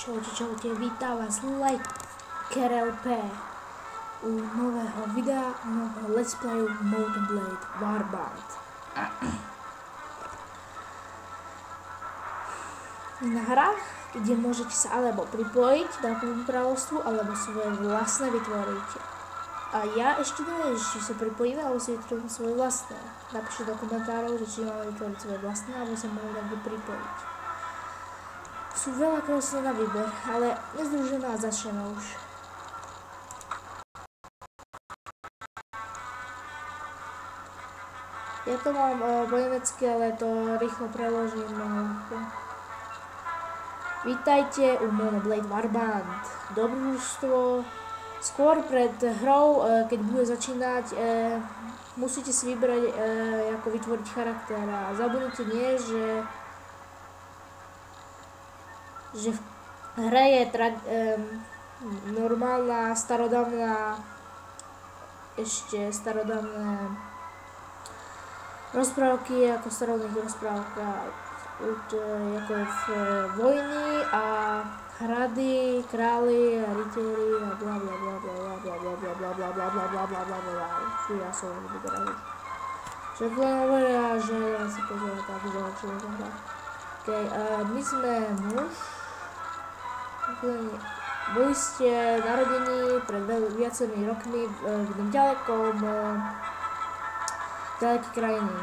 Čaute, vítam vás LikeRLP u nového videa, nového Let's Playu Mount & Blade Warband. Na hra, kde môžete sa alebo pripojiť k takovému kráľovstvu, alebo svoje vlastné vytvoriť. A ja ešte neviem, či sa pripojíme, alebo si vytvorím svoje vlastné. Napíšte do komentárov, že či máme vytvoriť svoje vlastné, alebo sa môžeme takto pripojiť. Sú veľa kráľovství na výber, ale nezdružené a začneme už. Ja to mám po nemecky, ale to rýchlo preložím. Vítajte u Mount & Blade Warband. Dobrodružstvo. Skôr pred hrou, keď bude začínať, musíte si vybrať, ako vytvoriť charakter. A zabudnite nie, že v hre je normálna, starodávna, ešte starodávne rozprávky, ako starodávnych rozprávkach, ako v vojny a hrady, králi a rytieri a bla bla bla bla bla bla bla bla bla bla bla bla bla bla bla bla bla. Ja som vyberal. Všetko hovoria, že ja si pozerám tak, že človek hrá. Okay, my sme muž. Boli ste narodení pred viacerými rokmi v ďalekom ďalekej krajiny.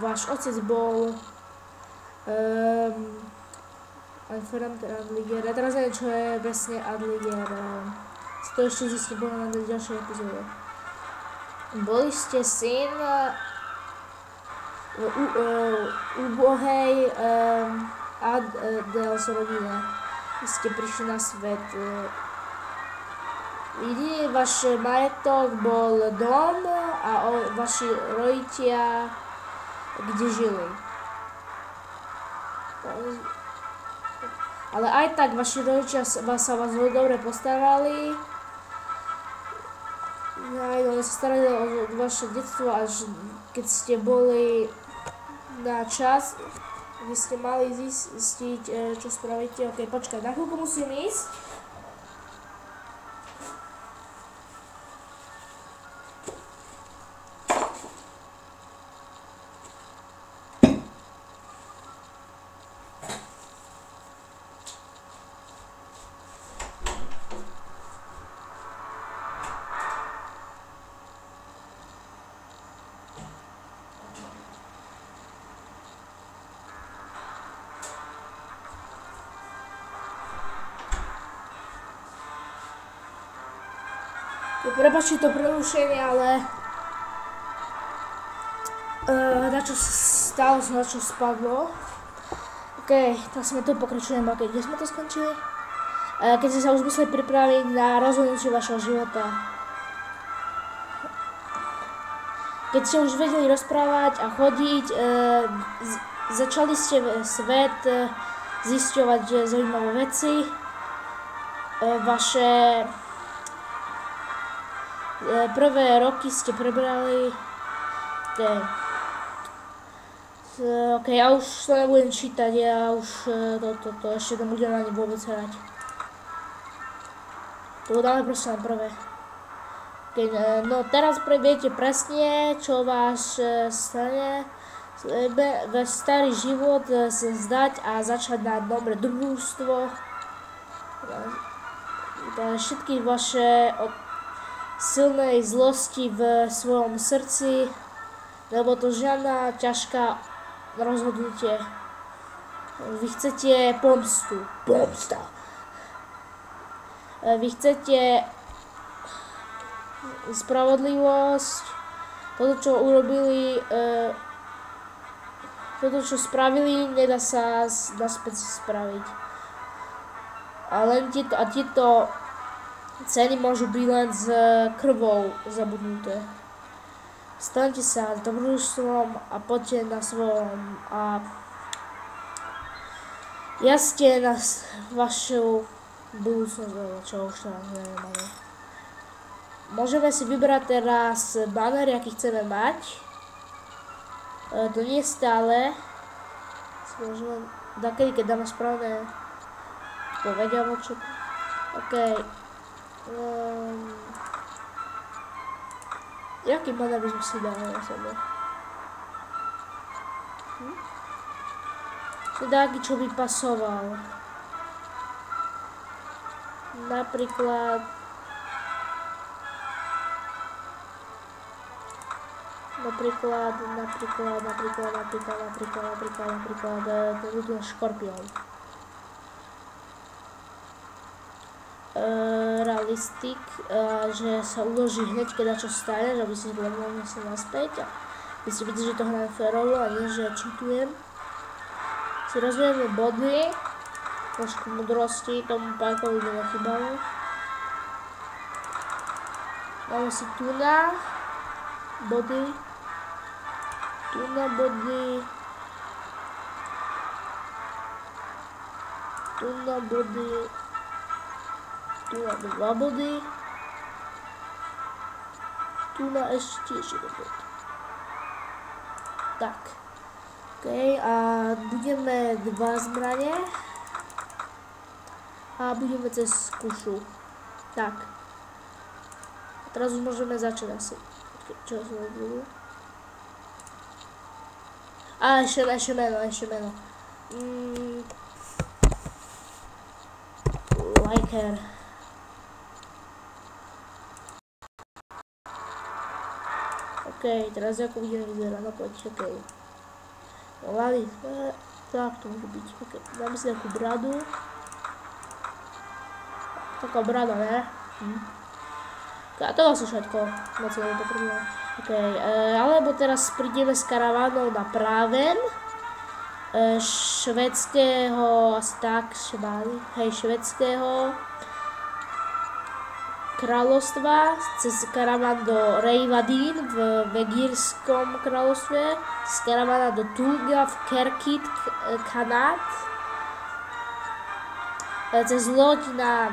Váš otec bol Adliger. Ja teraz neviem, čo je presne Adliger. Si to ešte zistím, poviem na ďalšej epizóde. Boli ste syn ubohej Adels rodine. Vy ste prišli na svet. Jediný váš majetok bol dom a vaši rodičia, kde žili. Ale aj tak vaši rodičia sa vás veľmi dobre postarali. Oni sa starali o vaše detstvo, až keď ste boli na čas, kde ste mali zistiť, čo spravíte. Ok, počkaj, na chvíľku musím ísť. Prepáčte to prerušenie, ale stále som na čo spadlo. Ok, tak sme tu pokračujeme. Ok, kde sme to skončili? Keď ste sa už museli pripraviť na rozhodnutie vašeho života. Keď ste už vedeli rozprávať a chodiť, začali ste svet zisťovať zaujímavé veci. Vaše prvé roky ste prebrali. Ok, ja už to nebudem čítať, ja už to ešte nebudem ani vôbec hrať. To dáme proste na prvé. Okay, no teraz viete presne, čo vás stane. Starý život zdať a začať na dobré družstvo. Všetky vaše silnej zlosti v svojom srdci, lebo to žiadna ťažká rozhodnutie. Vy chcete pomstu. Pomsta. Vy chcete spravodlivosť. Toto, čo urobili, toto, čo spravili, nedá sa naspäť spraviť. A len tieto ceny môžu byť len s krvou zabudnuté. Staňte sa s dobrodružstvom a poďte na svojom a jazďte na vašu budúcnosť, čo už teraz nemáme. Môžeme si vybrať teraz banner, aký chceme mať. To nie je stále. Môžeme, keď dáme správne povedia čo. Okej. Jaký manér by sme si dali na sebe? Taký, čo by pasoval. Napríklad ten škorpión. Realistik, že sa uloží hneď, keď čo stane, že by si hľadal sa naspäť a vy si vidíte, že to hrajem férovo a nie, že cheatujem. Si rozvíjame body, trošku mudrosti, tomu Pajkovi by nechybalo. Máme si tu na body, tu na body, tu na body, tu na 2 body, tu na ešte jeden bod. Tak. OK, a budeme 2 zbrane a budeme cez kušu. Tak. A teraz už môžeme začať asi. Čo som robili? A ešte meno. Liker. OK, teraz ako budeme vyzerať, no poď, OK. Lali, tak to môže byť, OK, dáme si takú bradu. Taká brada, ne? A to vlastne všetko, na celé to prvné. OK, alebo teraz prídeme s karavánou na Praven. Švédskeho, asi tak, švédskeho kráľovstva, cez karaván do Reivadin v Vegírskom kráľovstve, z karavána do Tulga v Kerkit Khanat, cez loď na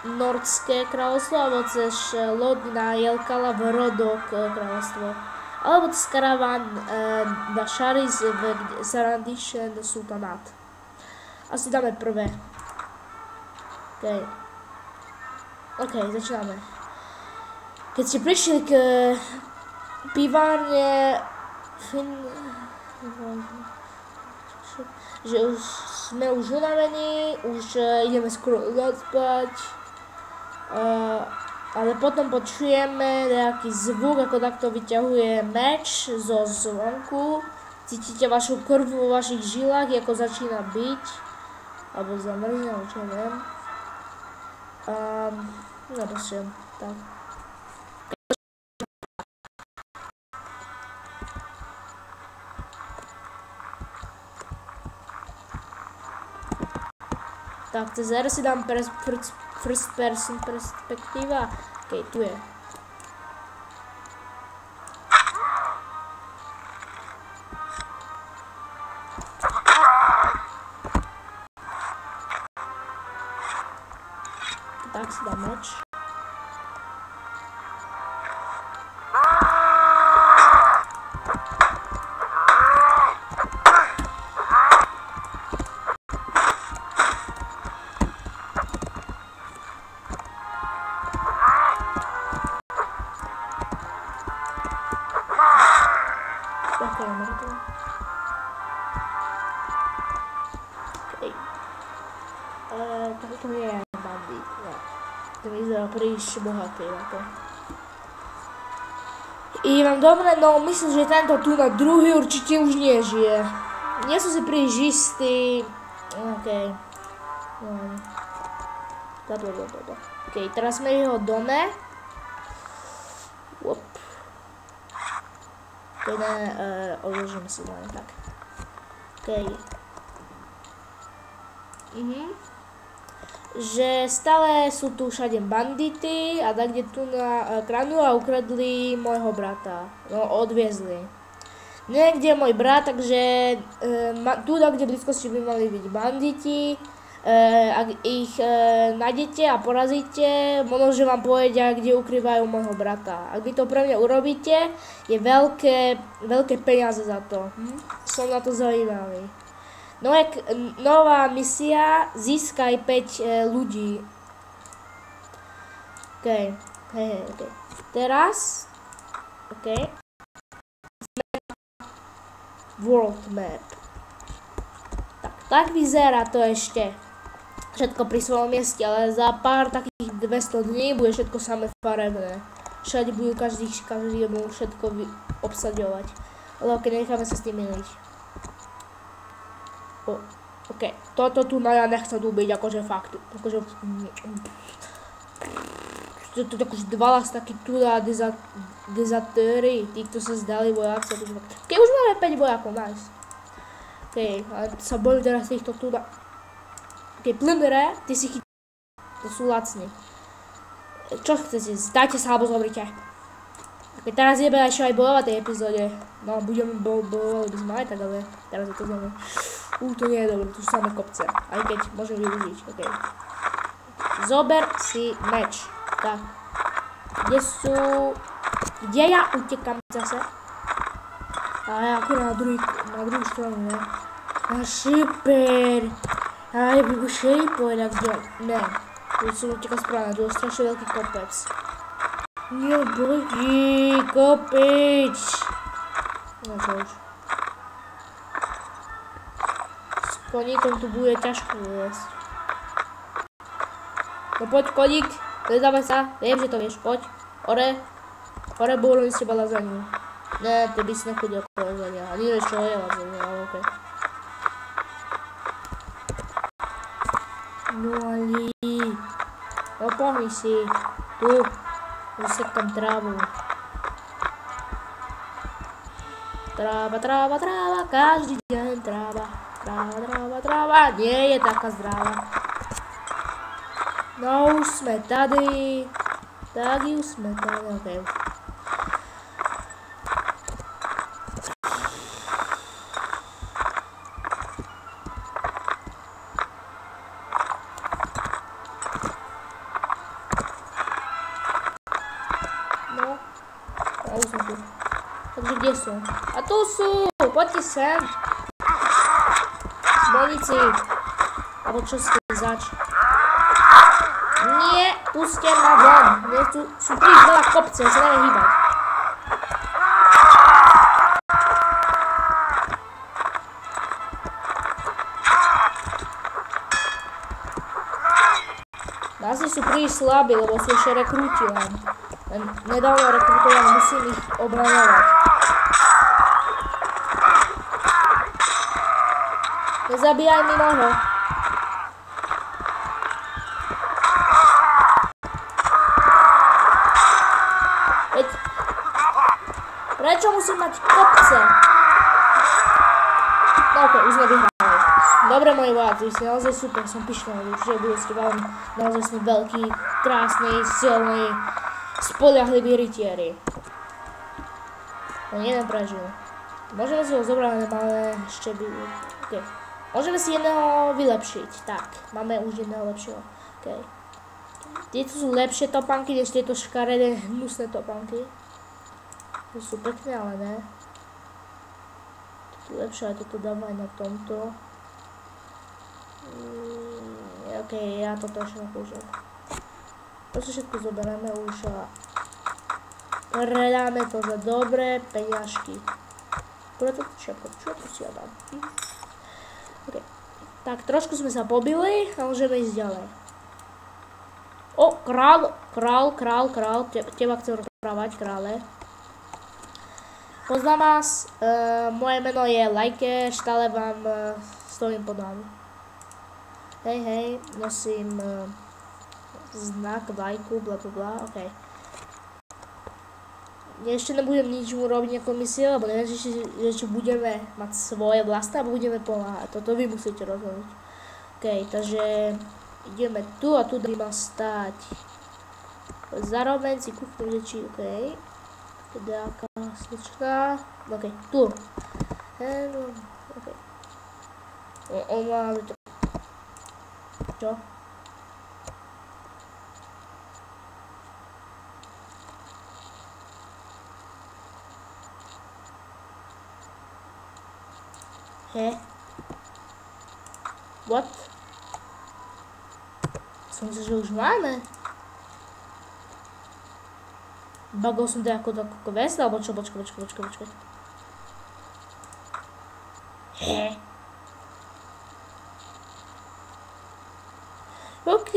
Nordské kráľovstvo, alebo cez loď na Jelkala v Rodok kráľovstvo, alebo cez karaván na Šariz v Sarandishen sultanát. Asi dáme prvé. OK, začíname. Keď ste prišli k pivárne že už sme unavení, už ideme skoro zaspať, ale potom počujeme nejaký zvuk, ako takto vyťahuje meč zo zvonku. Cítite vašu krv vo vašich žilách, ako začína byť, alebo zamrzne, alebo čo neviem. No proste, tak. Tak, cez R si dám first person perspektíva. OK, tu je. Tak si dám meč. Také je mŕtve. OK. To nie je bandit, ne. To vyzerá príliš bohatý na to. I mám dobre, no myslím, že tento tu na druhý určite už nežije. Nie som si príliš istý. OK. OK, teraz sme v jeho dome. Teda odložím si len tak. OK. Že stále sú tu všade bandity a tak, kde tu kradnú a ukradli môjho brata. No, odviezli. Niekde je môj brat, takže tu, kde v blízkosti by mali byť banditi. Ak ich nájdete a porazíte, možno, že vám povedia, kde ukrývajú môjho brata. Ak vy to pre mňa urobíte, je veľké peniaze za to. Som na to zaujímavý. Nová misia, získaj 5 ľudí. OK. Teraz, World Map. Tak vyzerá to ešte. Všetko pri svojom mieste, ale za pár takých 200 dní bude všetko samé farebné. Všade budú každý budú všetko obsaďovať. Ale ok, necháme sa s tým miliť. OK, toto tu ja nechcem ubiť, akože fakt. Akože... To akože dva takí tu dezatéry, tí, kto sa zdali vojáci. Keď už máme 5 vojákov, nice. OK, ale sa bojím teraz týchto tu OK, plnere, ty si to sú lacní. Čo chcete? Zdajte sa alebo zobrite. OK, teraz ideme ešte aj bojovať tej epizóde. No, budeme bojovať, by sme aj tak, ale teraz je to zaujímavé. To nie je dobré, tu sú samé kopce. Aj keď môžem využiť, OK. Zober si meč. Tak. Kde ja utekám zase? A ja ako na druhú stranu, ne? A super. A ja bych už jej povedal, kde... Ne. Tu som utekal správne, tu je strašne veľký kopec. Nebojí, kopič. No čo už. S koníkom tu bude ťažko jesť. No poď koník. Predávaj sa, viem, že to vieš, poď, hore bolo mi s teba lazaniu. Ne, ty by si nechodil okolo lazania, a nevieš čo je lazania, ale okej. No ali, no pohni si, tu sekám trávu. Tráva, každý deň tráva, nie je taká zdravá. No už sme tady, okej. No, a už som tu. Takže kde sú? A tu sú, poďte sem. Zbojníci, alebo čo ste zač? Nie, pustia ma von. Tu sú príliš veľa kopce, sa neviem hýbať. Asi sú príliš slabí, lebo sú ešte rekrúti len. Nedávno rekrutovaní, musím ich obraňovať. Nezabíjaj mi noho. Prečo musím mať kopce? No okej, už sme vyhrali. Dobre moji vojáci, vy ste naozaj super, som pyšný, že budete veľmi naozaj sme veľký, krásny, silný, spoľahlivý rytieri. Len jeden prežil. Môžeme si ho zobrať, ale máme ešte okay. Môžeme si jedného vylepšiť. Tak, máme už jedného lepšieho. Okay. Tieto sú lepšie topánky, než tieto škaredé, hnusné topánky. To sú pekné, ale ne. Toto je lepšie, aj toto dám aj na tomto. Ok, ja toto ešte nepoužijem. To si všetko zoberieme už a predáme to za dobré peňažky. Preto čo si ja dám. Ok, tak trošku sme sa pobili a môžeme ísť ďalej. O, král, teba chcem rozprávať, krále. Poznám vás, moje meno je Lajke, stále vám stojím pod vami. Hej, nosím znak, vlajku, blablabla, okej. Ešte nebudem nič mu robiť nejakú misiu, lebo neviem, že budeme mať svoje vlastné a budeme pomáhať. Toto vy musíte rozhodnúť. Okej, takže ideme tu a tu by mal stáť. Zároveň si kúpim reči, okej. Dáka slučka. Ok, tu. Ok. On má... Čo? What? Som myslel, že už máme. Bagol som to ako vesel, alebo čo? Počkaj. OK.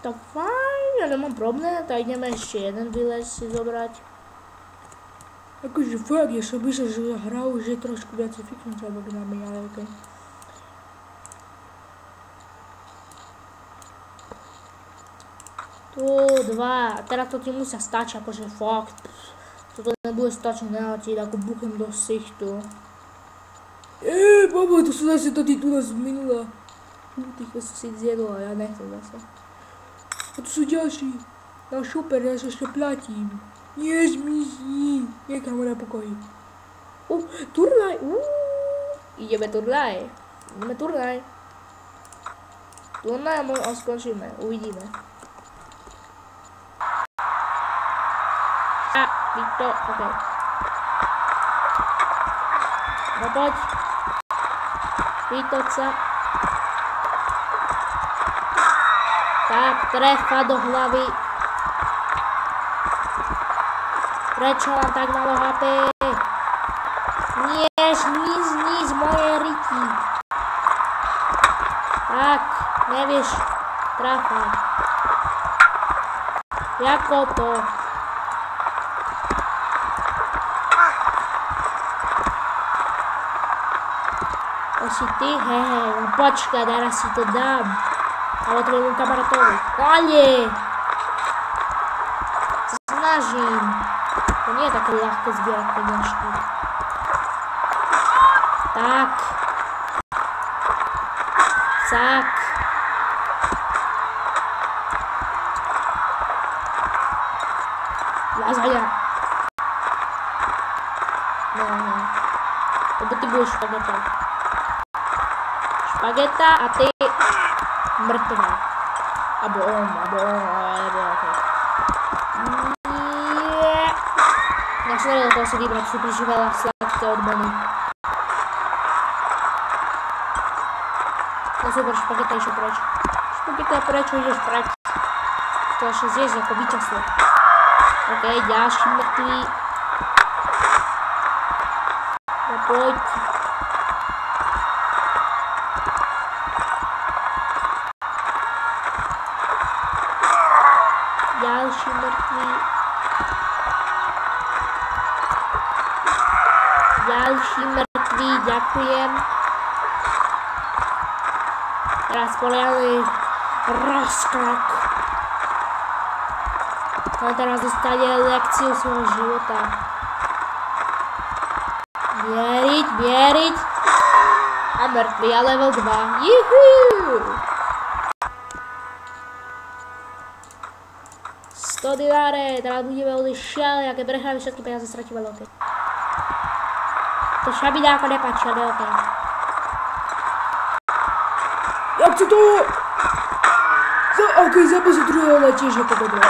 To fajn, ja nemám problém, tak ideme ešte jeden výlet si zobrať. Akože fakt, ja som myslel, že hra už je trošku viacej fiknúca, alebo máme, ale OK. Tu, 2, a teraz to ti musia stačiť, akože fakt. Toto nebude stačiť neletieť, ako buchem do sichtu. Babo, to sú zase to ty tu nás minula. Týchto si zjedla, ja nechcem zase. A tu sú ďalší. No super, ja sa ešte platím. Nie zmizni. Nechám ho na pokoji. Turnaj. Ideme turnaj. Turnaj a skončíme. Uvidíme. Víto, ok. No poď. Vítoť sa. Tak, trefa do hlavy. Prečo mám tak malo HP? Nie, zníz moje ryti. Tak, nevieš trafať. Jako to? To si ty? Hej, no počkaj, teraz si to dám. Ale tvojmu kamarátovi. Ale! Sa snažím. To nie je také ľahké zbierať peňažky. Tak. Lazaňa. No. Lebo ty budeš špageta. Špageta a ty mŕtva. Abo on, okej. Ja som vedel toho si vybrať, sú príliš veľa sladké odmeny. No super, špageta išlo preč. Špageta, prečo ideš preč? To ešte zješ ako víťazstvo. OK, ďalší mŕtvý. No poď. Ďalší mŕtvý. Ďalší mŕtvý, ďakujem. Teraz poliali rozkrok. On teraz dostane lekciu svojho života. Vieriť. A mŕtvý, a level 2. Juhu! 100 dináre, teraz budeme odísť šiale, aké prehráme všetky peniaze, stratíme loket. To sa mi dáko nepáči, ale OK. Jak chce to? OK, zabil si druhého, ale tiež je to dobré.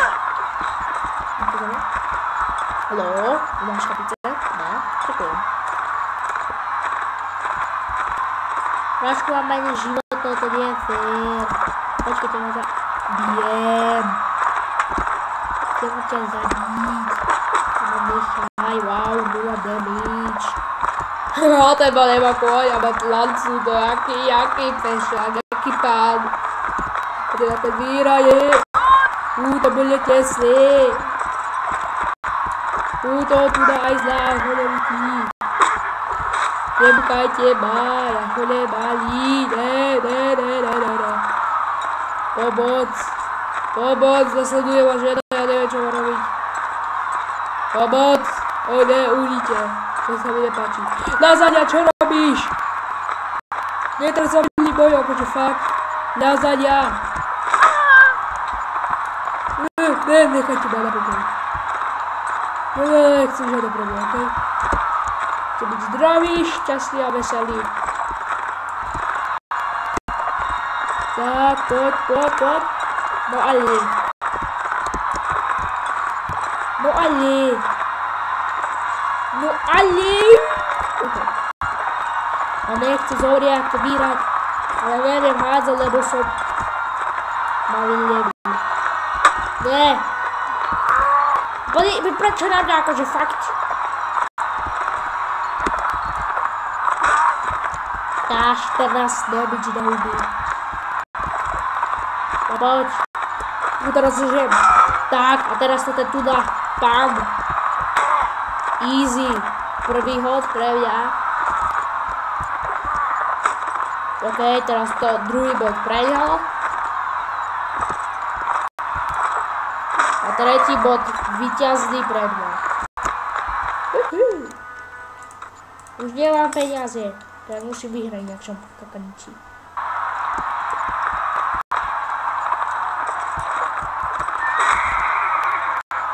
Haló, máš kapice? No, ďakujem. Trošku mám menej životov, to nie je fér. Počkajte ma za... Viem. Chcem ťa zabiť. Nechaj, wow, 0 damage. A teba nemá koň, a má lancu, to jaký pešák, jaký pán. A teda ten výraje. To bude tesný. To tu dá aj zlá hodovití. Nebukajte ma, ja ho nebalí, ne. Pomoc, zasleduje ma žena, ja neviem čo má robiť. Pomoc, uvidíte, to sa mi nepáči. Lazaňa, čo robíš? Netrč sa milý boj, akože fakt. Lazaňa. Nechajte ma na pokoj. Nechcem žiadne problém, okej? Chcem byť zdravý, šťastný a veselý. Tak, poď. No ale. Okay. A nechce zoriak to vírať. A Ale neviem hádzať, lebo som malý levý. Nie. Prečo nám dá akože fakt? Tá 14 damage na huby. No poď. Tu teraz žijem. Tak, a teraz to ten tu dá. Pam. Easy. Prvý hod pre mňa. OK, teraz to druhý bod pre ňo. A tretí bod víťazný pre mňa. Už nemám peniaze. Tak musím vyhrať nejakšom kakaniči.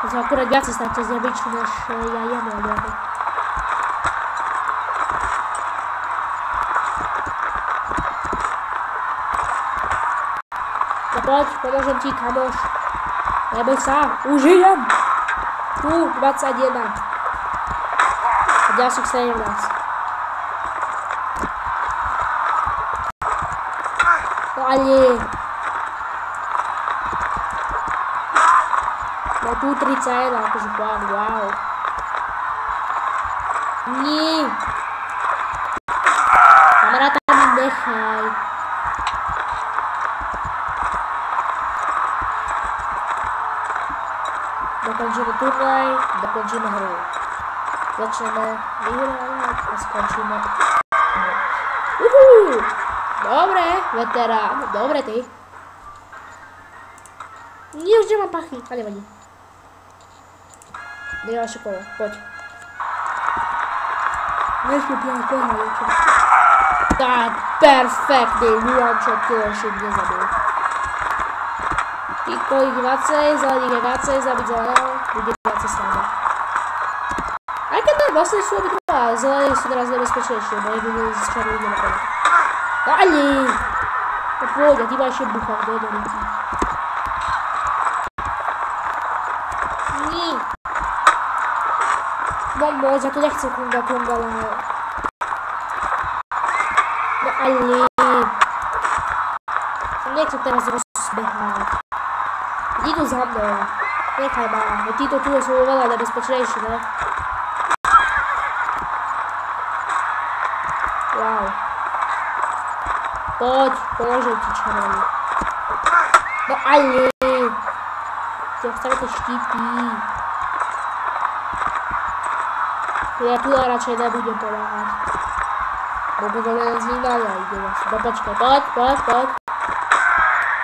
To som akurát viac stratil z nebičku, než ja jem. No poď, pomôžem ti, kamoš. Neboj sa, už idem. Tu, 21. A ďalších 17. No ale... No tu 31, akože wow. Nie. Kamaráta mi nechaj. Dokončíme turnaj, dokončíme hru. Začneme vyhrávať a skončíme. Dobre, veterán, dobre ty. Nie, už nemám pachy, ale nevadí. Ďalšie kolo, poď. Nešme piať koho, čo? Tak, perfektný, one shot kill, ešte nezabil. Týko ich viacej, zelených je viacej, zabiť zeleného, bude viacej stále. Aj keď to vlastne sú obidva, zelení sú teraz nebezpečnejšie, bo jedný z červených nenapadá. No ale! To pôjde, ty ma ešte buchám do ruky. Nie. No moc, ja tu nechcem kunga, ale... No ale... Nechcem teraz rozbehať. Idú za mnou. Nechaj ma, títo tu sú oveľa nebezpečnejší, ne? Wow. Poď, pomôžem ti červený. No ale! Ty ostavite štíty. Ja tu radšej nebudem pomáhať. Lebo to len z nich ide vlastne. No počkaj, poď.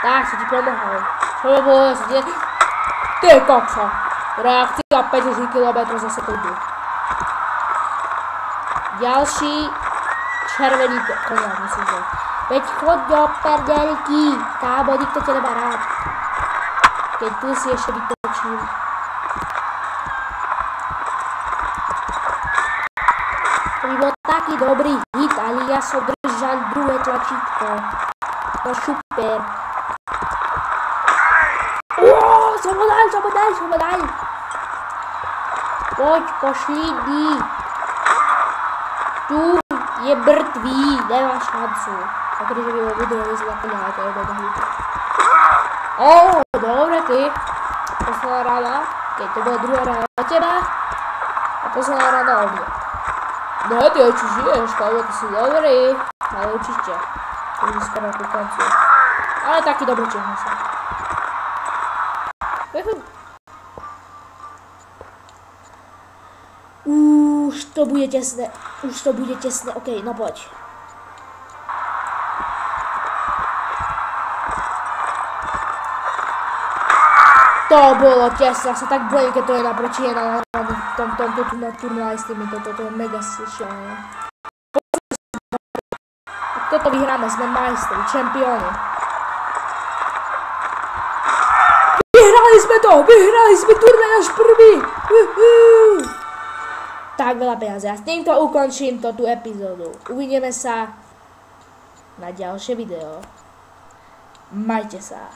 Tak, som ti pomohol. Čo by bolo, že ti... Ty kokso! Reakcia 50 km za sekundu. Ďalší červený koniak, musím zvať. Veď chod do perdelky, kámo, nikto ťa nemá rád. Keď tu si ešte vytočím. To by bol taký dobrý hit, ale ja som držal druhé tlačítko. No super. Som ho dal. Poď, pošli di. Tu je mŕtvý, nemá šancu. Takže by ho budú vyzlapňať, ale to je mega hit. Dobre ty. Posledná rana, keď to bude druhá rana na teba. A posledná rana o mňa. No ty oči žiješ, kámo, ty si dobrý. Ale určite. Už je skoro ku koncu. Ale taký dobrý čehne sa. Už to bude tesné, okej, no poď. To bolo tesné, ja sa tak bojím, keď to je naproti jedna v tomto turnaji s týmito, toto je mega šialené. Ak toto vyhráme, sme majstri, čempióni. Vyhrali sme turnaj až prvý. Tak veľa peniazy. A s týmto ukončím tú epizódu. Uvidíme sa na ďalšie video. Majte sa.